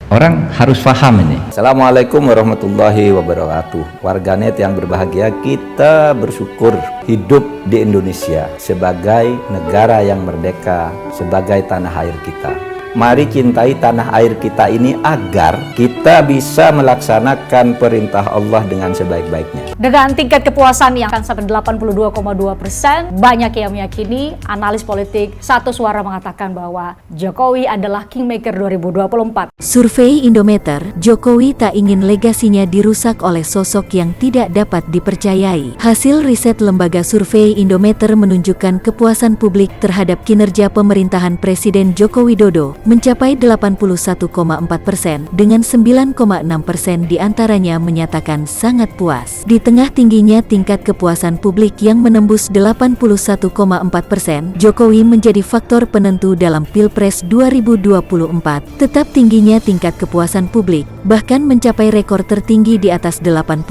Orang harus paham ini. Assalamualaikum warahmatullahi wabarakatuh. Warganet yang berbahagia, kita bersyukur hidup di Indonesia sebagai negara yang merdeka, sebagai tanah air kita. Mari cintai tanah air kita ini agar kita bisa melaksanakan perintah Allah dengan sebaik-baiknya. Dengan tingkat kepuasan yang akan sampai 82,2%, banyak yang meyakini, analis politik satu suara mengatakan bahwa Jokowi adalah Kingmaker 2024. Survei Indometer, Jokowi tak ingin legasinya dirusak oleh sosok yang tidak dapat dipercayai. Hasil riset lembaga survei Indometer menunjukkan kepuasan publik terhadap kinerja pemerintahan Presiden Joko Widodo mencapai 81,4%, dengan 9,6% diantaranya menyatakan sangat puas. Di tengah tingginya tingkat kepuasan publik yang menembus 81,4%, Jokowi menjadi faktor penentu dalam Pilpres 2024. Tetap tingginya tingkat kepuasan publik, bahkan mencapai rekor tertinggi di atas 80%,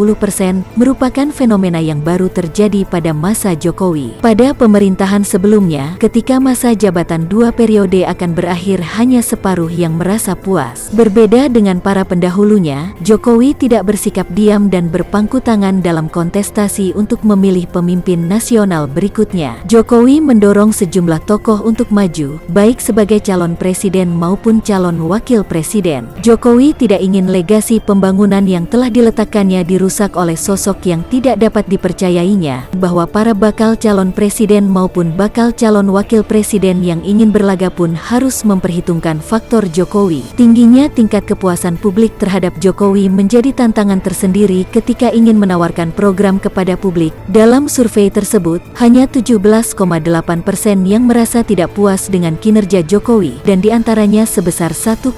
merupakan fenomena yang baru terjadi pada masa Jokowi. Pada pemerintahan sebelumnya, ketika masa jabatan 2 periode akan berakhir, hanya separuh yang merasa puas. Berbeda dengan para pendahulunya, Jokowi tidak bersikap diam dan berpangku tangan dalam kontestasi untuk memilih pemimpin nasional berikutnya. Jokowi mendorong sejumlah tokoh untuk maju, baik sebagai calon presiden maupun calon wakil presiden. Jokowi tidak ingin legasi pembangunan yang telah diletakkannya dirusak oleh sosok yang tidak dapat dipercayainya, bahwa para bakal calon presiden maupun bakal calon wakil presiden yang ingin berlaga pun harus memperhitungkan faktor Jokowi. Tingginya tingkat kepuasan publik terhadap Jokowi menjadi tantangan tersendiri ketika ingin menawarkan program kepada publik. Dalam survei tersebut, hanya 17,8% yang merasa tidak puas dengan kinerja Jokowi, dan diantaranya sebesar 1,0%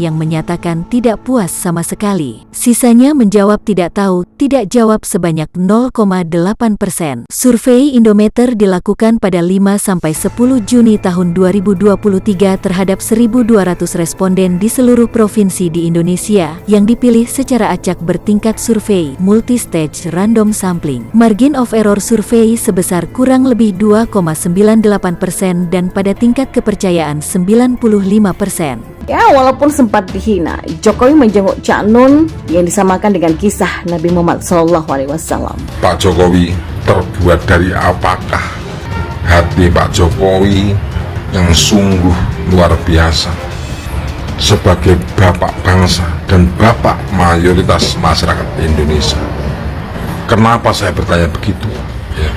yang menyatakan tidak puas sama sekali. Sisanya menjawab tidak tahu, tidak jawab sebanyak 0,8%. Survei Indometer dilakukan pada 5-10 Juni tahun 2023 terhadap 1.200 responden di seluruh provinsi di Indonesia yang dipilih secara acak bertingkat survei multi-stage random sampling. Margin of error survei sebesar kurang lebih 2,98% dan pada tingkat kepercayaan 95%. Ya, walaupun sempat dihina, Jokowi menjenguk Cak Nun yang disamakan dengan kisah Nabi Muhammad SAW. Pak Jokowi terbuat dari apakah hati Pak Jokowi yang sungguh luar biasa sebagai bapak bangsa dan bapak mayoritas masyarakat Indonesia. Kenapa saya bertanya begitu? Ya,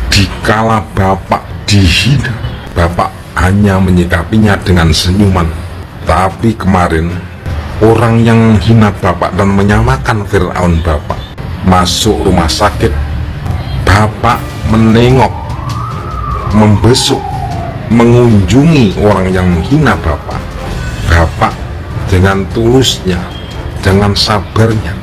dikala bapak dihina, bapak hanya menyikapinya dengan senyuman. Tapi kemarin orang yang hina bapak dan menyamakan Fir'aun bapak masuk rumah sakit, bapak menengok, membesuk, mengunjungi orang yang menghina bapak. Bapak dengan tulusnya, dengan sabarnya,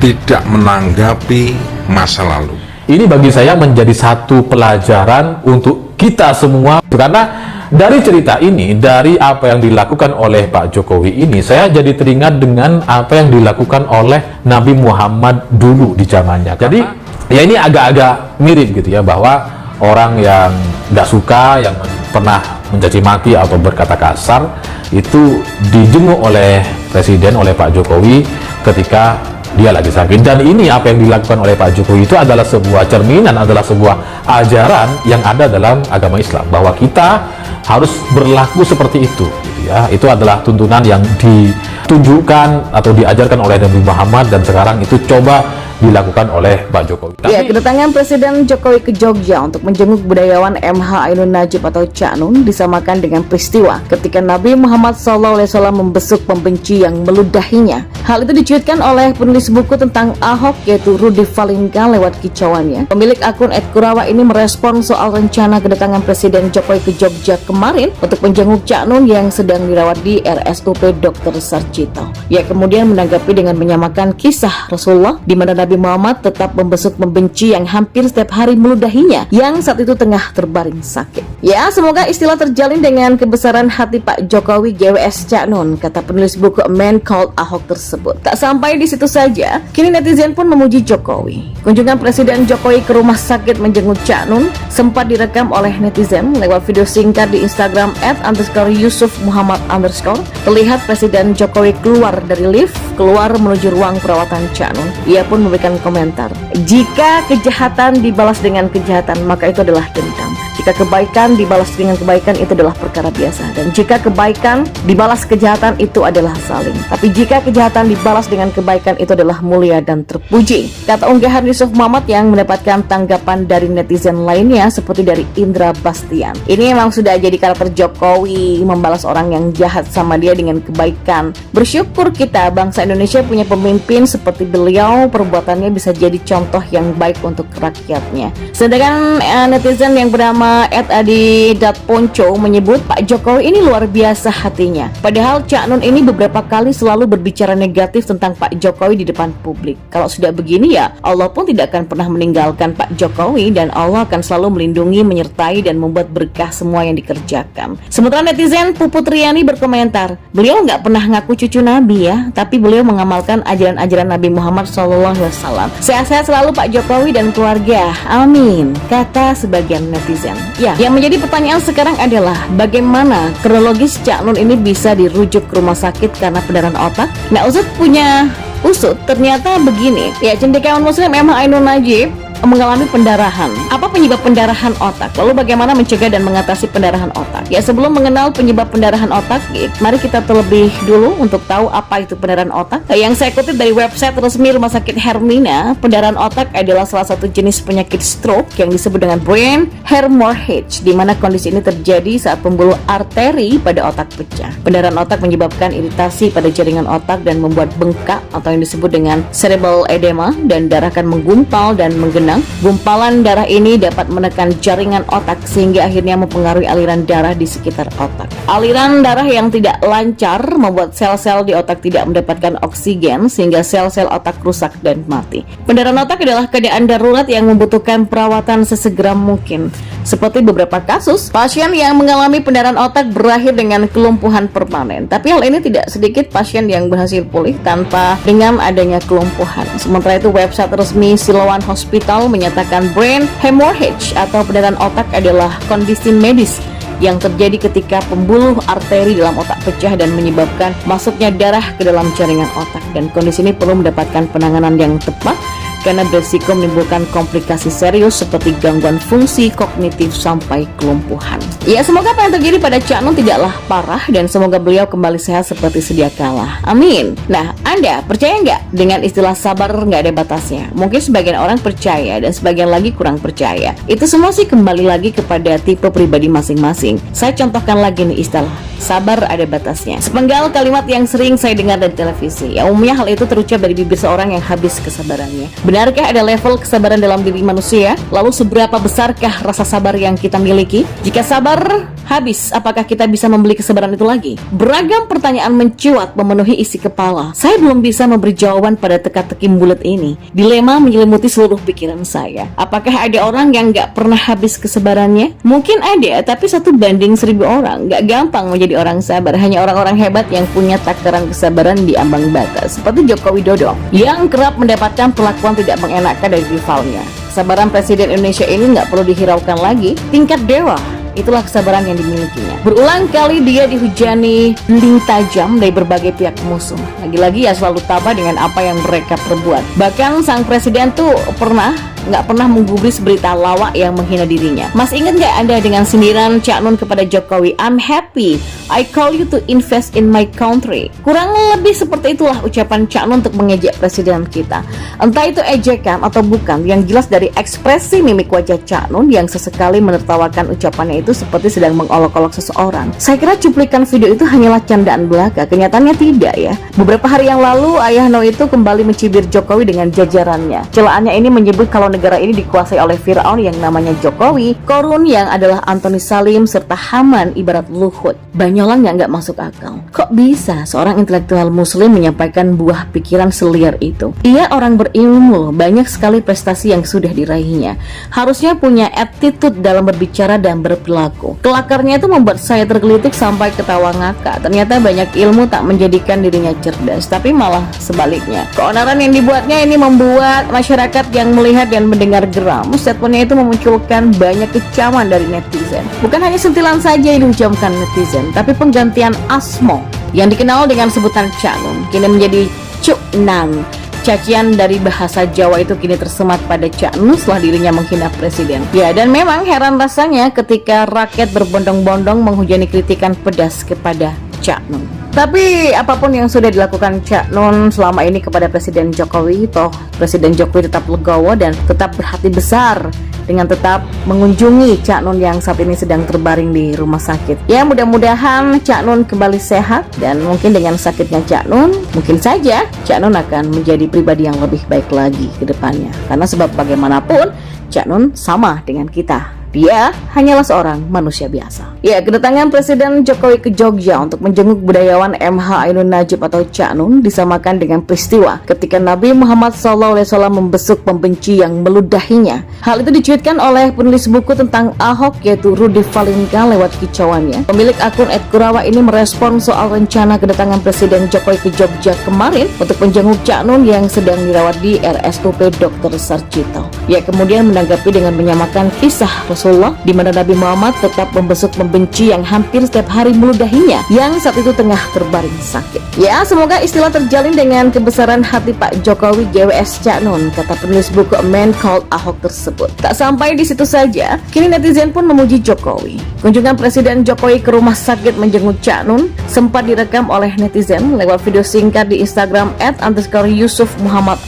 tidak menanggapi masa lalu. Ini bagi saya menjadi satu pelajaran untuk kita semua, karena dari cerita ini, dari apa yang dilakukan oleh Pak Jokowi ini, saya jadi teringat dengan apa yang dilakukan oleh Nabi Muhammad dulu di zamannya. Jadi ya ini agak-agak mirip gitu ya, bahwa orang yang nggak suka, yang pernah mencaci maki atau berkata kasar, itu dijenguk oleh Presiden, oleh Pak Jokowi ketika dia lagi sakit. Dan ini apa yang dilakukan oleh Pak Jokowi itu adalah sebuah cerminan, adalah sebuah ajaran yang ada dalam agama Islam, bahwa kita harus berlaku seperti itu gitu ya. Itu adalah tuntunan yang ditunjukkan atau diajarkan oleh Nabi Muhammad, dan sekarang itu coba dilakukan oleh Pak Jokowi. Ya, kedatangan Presiden Jokowi ke Jogja untuk menjenguk budayawan MH Ainun Najib atau Cak Nun disamakan dengan peristiwa ketika Nabi Muhammad SAW membesuk pembenci yang meludahinya. Hal itu dicuitkan oleh penulis buku tentang Ahok, yaitu Rudy Valinka, lewat kicauannya. Pemilik akun @kurawa ini merespon soal rencana kedatangan Presiden Jokowi ke Jogja kemarin untuk menjenguk Cak Nun yang sedang dirawat di RSUP Dr. Sarjito. Ia kemudian menanggapi dengan menyamakan kisah Rasulullah di mana Nabi Muhammad tetap membesuk membenci yang hampir setiap hari meludahinya, yang saat itu tengah terbaring sakit. Ya, semoga istilah terjalin dengan kebesaran hati Pak Jokowi GWS Cak Nun, kata penulis buku A Man Called Ahok tersebut. Tak sampai di situ saja, kini netizen pun memuji Jokowi. Kunjungan Presiden Jokowi ke rumah sakit menjenguk Cak Nun sempat direkam oleh netizen lewat video singkat di Instagram @yusufmuhammad_. Terlihat Presiden Jokowi keluar dari lift, keluar menuju ruang perawatan Cak Nun. Ia pun memberikan komentar, jika kejahatan dibalas dengan kejahatan, maka itu adalah dendam. Jika kebaikan dibalas dengan kebaikan, itu adalah perkara biasa. Dan jika kebaikan dibalas kejahatan, itu adalah saling. Tapi jika kejahatan dibalas dengan kebaikan, itu adalah mulia dan terpuji, kata unggahan Yusuf Muhammad yang mendapatkan tanggapan dari netizen lainnya seperti dari Indra Bastian. Ini memang sudah jadi karakter Jokowi, membalas orang yang jahat sama dia dengan kebaikan. Bersyukur kita bangsa Indonesia punya pemimpin seperti beliau, perbuatannya bisa jadi contoh yang baik untuk rakyatnya. Sedangkan netizen yang bernama @adi.ponco menyebut Pak Jokowi ini luar biasa hatinya. Padahal Cak Nun ini beberapa kali selalu berbicara negatif tentang Pak Jokowi di depan publik. Kalau sudah begini ya, Allah pun tidak akan pernah meninggalkan Pak Jokowi, dan Allah akan selalu melindungi, menyertai, dan membuat berkah semua yang dikerjakan. Sementara netizen Puput Riani berkomentar, beliau nggak pernah ngaku cucu Nabi ya, tapi beliau mengamalkan ajaran-ajaran Nabi Muhammad SAW. Sehat-sehat selalu Pak Jokowi dan keluarga, amin, kata sebagian netizen. Ya, yang menjadi pertanyaan sekarang adalah bagaimana kronologis Cak Nun ini bisa dirujuk ke rumah sakit karena pendarahan otak? Nah, usut ternyata begini. Ya, cendekiawan muslim MH Ainun Najib mengalami pendarahan. Apa penyebab pendarahan otak? Lalu bagaimana mencegah dan mengatasi pendarahan otak? Ya, sebelum mengenal penyebab pendarahan otak, mari kita terlebih dulu untuk tahu apa itu pendarahan otak. Yang saya kutip dari website resmi Rumah Sakit Hermina, pendarahan otak adalah salah satu jenis penyakit stroke yang disebut dengan brain hemorrhage, di mana kondisi ini terjadi saat pembuluh arteri pada otak pecah. Pendarahan otak menyebabkan iritasi pada jaringan otak dan membuat bengkak atau yang disebut dengan cerebral edema, dan darah akan menggumpal dan menggenang. Gumpalan darah ini dapat menekan jaringan otak sehingga akhirnya mempengaruhi aliran darah di sekitar otak. Aliran darah yang tidak lancar membuat sel-sel di otak tidak mendapatkan oksigen sehingga sel-sel otak rusak dan mati. Pendarahan otak adalah keadaan darurat yang membutuhkan perawatan sesegera mungkin. Seperti beberapa kasus, pasien yang mengalami pendarahan otak berakhir dengan kelumpuhan permanen. Tapi hal ini tidak sedikit pasien yang berhasil pulih tanpa dengan adanya kelumpuhan. Sementara itu, website resmi Siloam Hospital menyatakan brain hemorrhage atau pendarahan otak adalah kondisi medis yang terjadi ketika pembuluh arteri dalam otak pecah dan menyebabkan masuknya darah ke dalam jaringan otak, dan kondisi ini perlu mendapatkan penanganan yang tepat karena berisiko menimbulkan komplikasi serius seperti gangguan fungsi kognitif sampai kelumpuhan. Ya, semoga apa yang terjadi pada Cak Nun tidaklah parah dan semoga beliau kembali sehat seperti sedia kala. Amin. Nah, Anda percaya nggak dengan istilah sabar nggak ada batasnya? Mungkin sebagian orang percaya dan sebagian lagi kurang percaya. Itu semua sih kembali lagi kepada tipe pribadi masing-masing. Saya contohkan lagi nih istilah sabar ada batasnya. Sepenggal kalimat yang sering saya dengar dari televisi. Ya, umumnya hal itu terucap dari bibir seorang yang habis kesabarannya. Benarkah ada level kesabaran dalam diri manusia? Lalu seberapa besarkah rasa sabar yang kita miliki? Jika sabar habis, apakah kita bisa membeli kesabaran itu lagi? Beragam pertanyaan mencuat memenuhi isi kepala. Saya belum bisa memberi jawaban pada teka-teki bulat ini. Dilema menyelimuti seluruh pikiran saya. Apakah ada orang yang gak pernah habis kesabarannya? Mungkin ada, tapi 1:1000 orang. Gak gampang menjadi orang sabar. Hanya orang-orang hebat yang punya takaran kesabaran di ambang batas, seperti Joko Widodo yang kerap mendapatkan perlakuan tidak mengenakan dari rivalnya. Kesabaran Presiden Indonesia ini nggak perlu dihiraukan lagi, tingkat dewa. Itulah kesabaran yang dimilikinya. Berulang kali dia dihujani link tajam dari berbagai pihak musuh. Lagi-lagi ya selalu tabah dengan apa yang mereka perbuat. Bahkan sang presiden tuh nggak pernah menggubris berita lawak yang menghina dirinya. Mas, ingat nggak Anda dengan sindiran Cak Nun kepada Jokowi? I'm happy, I call you to invest in my country. Kurang lebih seperti itulah ucapan Cak Nun untuk mengejek presiden kita. Entah itu ejekan atau bukan, yang jelas dari ekspresi mimik wajah Cak Nun yang sesekali menertawakan ucapannya itu seperti sedang mengolok-olok seseorang. Saya kira cuplikan video itu hanyalah candaan belaka. Kenyataannya tidak ya. Beberapa hari yang lalu Ayah No itu kembali mencibir Jokowi dengan jajarannya. Celaannya ini menyebut kalau negara ini dikuasai oleh Firaun yang namanya Jokowi, Korun yang adalah Antoni Salim, serta Haman ibarat Luhut. Banyolan yang nggak masuk akal. Kok bisa seorang intelektual muslim menyampaikan buah pikiran seliar itu? Ia orang berilmu, banyak sekali prestasi yang sudah diraihnya. Harusnya punya attitude dalam berbicara dan berperilaku. Kelakarnya itu membuat saya tergelitik sampai ketawa ngakak. Ternyata banyak ilmu tak menjadikan dirinya cerdas, tapi malah sebaliknya. Keonaran yang dibuatnya ini membuat masyarakat yang melihat dan mendengar geram. Statementnya itu memunculkan banyak kecaman dari netizen. Bukan hanya sentilan saja yang diucapkan netizen, tapi penggantian asmo yang dikenal dengan sebutan Cak Nun kini menjadi Cuk Nan. Cacian dari bahasa Jawa itu kini tersemat pada Cak Nun setelah dirinya menghina presiden. Ya, dan memang heran rasanya ketika rakyat berbondong-bondong menghujani kritikan pedas kepada Cak Nun. Tapi apapun yang sudah dilakukan Cak Nun selama ini kepada Presiden Jokowi, toh Presiden Jokowi tetap legowo dan tetap berhati besar dengan tetap mengunjungi Cak Nun yang saat ini sedang terbaring di rumah sakit. Ya, mudah-mudahan Cak Nun kembali sehat, dan mungkin dengan sakitnya Cak Nun, mungkin saja Cak Nun akan menjadi pribadi yang lebih baik lagi ke depannya. Karena sebab bagaimanapun Cak Nun sama dengan kita. Dia hanyalah seorang manusia biasa. Ya, kedatangan Presiden Jokowi ke Jogja untuk menjenguk budayawan MH Ainun Najib atau Cak Nun disamakan dengan peristiwa ketika Nabi Muhammad SAW membesuk pembenci yang meludahinya. Hal itu dicuitkan oleh penulis buku tentang Ahok yaitu Rudy Valinka lewat kicauannya. Pemilik akun @kurawa ini merespon soal rencana kedatangan Presiden Jokowi ke Jogja kemarin untuk menjenguk Cak Nun yang sedang dirawat di RSUP Dr. Sarjito. Ia kemudian menanggapi dengan menyamakan kisah Rasulullah di mana Nabi Muhammad tetap membesuk pembenci yang hampir setiap hari meludahinya yang saat itu tengah terbaring sakit. Ya, semoga istilah terjalin dengan kebesaran hati Pak Jokowi GWS Cak Nun, kata penulis buku A Man Called Ahok tersebut. Tak sampai di situ saja, kini netizen pun memuji Jokowi. Kunjungan Presiden Jokowi ke rumah sakit menjenguk Cak Nun sempat direkam oleh netizen lewat video singkat di Instagram @yusufmuhammad_.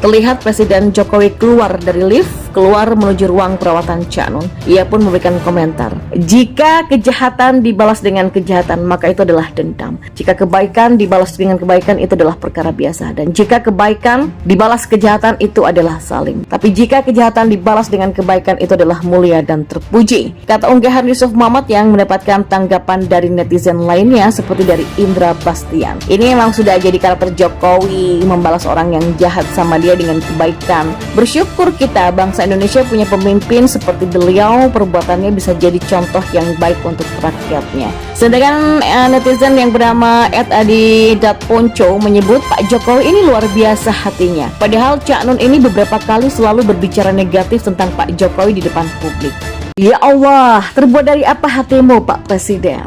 Terlihat Presiden Jokowi keluar dari lift, keluar menuju ruang perawatan Cak Nun. Ia pun memberikan komentar, jika kejahatan dibalas dengan kejahatan maka itu adalah dendam. Jika kebaikan dibalas dengan kebaikan itu adalah perkara biasa, dan jika kebaikan dibalas kejahatan itu adalah saling. Tapi jika kejahatan dibalas dengan kebaikan itu adalah mulia dan terpuji, kata unggahan Yusuf Muhammad yang mendapatkan tanggapan dari netizen lainnya seperti dari Indra Bastian. Ini memang sudah jadi karakter Jokowi, membalas orang yang jahat sama dia dengan kebaikan. Bersyukur kita bangsa Indonesia punya pemimpin seperti beliau, perbuatannya bisa jadi contoh yang baik untuk rakyatnya. Sedangkan netizen yang bernama @adi.ponco menyebut Pak Jokowi ini luar biasa hatinya. Padahal Cak Nun ini beberapa kali selalu berbicara negatif tentang Pak Jokowi di depan publik. Ya Allah, terbuat dari apa hatimu Pak Presiden?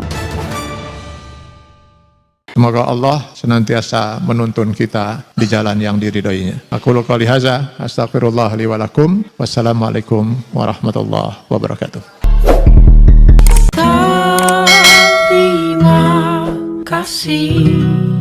Semoga Allah senantiasa menuntun kita di jalan yang diridhoinya. Aku qouli hadza, astaghfirullah li wa lakum. Wassalamualaikum warahmatullahi wabarakatuh. Terima kasih.